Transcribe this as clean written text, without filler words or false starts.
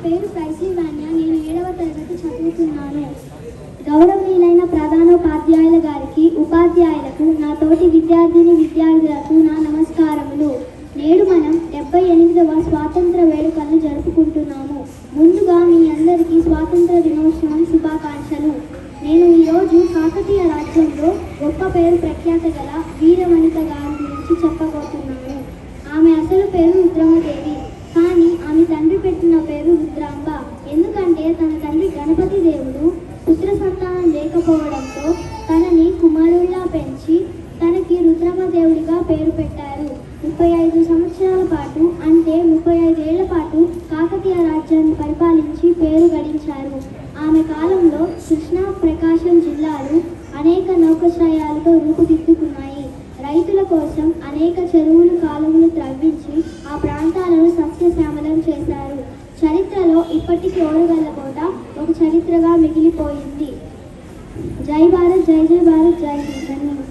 పేరు ప్రైసీవాన్య. నేను 7వ తరగతి చదువుతున్నాను. గౌరవనీయులైన ప్రధానోపాధ్యాయుల గారికి, ఉపాధ్యాయులకు, నా తోటి విద్యార్థులకు నా నమస్కారములు. నేడు మనం 78వ స్వాతంత్ర వేడుకలను జరుపుకుంటున్నాము. ముందుగా మీ అందరికీ స్వాతంత్ర దినోత్సవం శుభాకాంక్షలు. నేను ఈరోజు కాకతీయ రాజ్యంలో గొప్ప పేరు ప్రఖ్యాత గల వీరవనిత గారి గురించి చెప్పబోతున్నాను. ఆమె అసలు పేరు రుద్రమదేవి, కానీ ఆమె తండ్రి పెట్టిన పేరు రుద్రాంబ. ఎందుకంటే తన తండ్రి గణపతి దేవుడు పుత్ర సంతానం లేకపోవడంతో తనని కుమారుల్లా పెంచి తనకి రుద్రమదేవుడిగా పేరు పెట్టారు. 35 సంవత్సరాల పాటు, అంటే 35 ఏళ్ల పాటు కాకతీయ రాజ్యాన్ని పరిపాలించి పేరు గడించారు. ఆమె కాలంలో కృష్ణా, ప్రకాశం జిల్లాలు అనేక నౌకాశ్రయాలతో రూపుదిద్దుకున్నాయి. రైతుల కోసం అనేక చెరువులు, కాలువలు త్రవ్వించి ఆ ప్రాంతాలను సస్యశ్యామలం చేశారు. చరిత్రలో ఇప్పటికీ ఓరుగల్లకోట ఒక చరిత్రగా మిగిలిపోయింది. జై భారత్, జై జై భారత్, జై హింద్.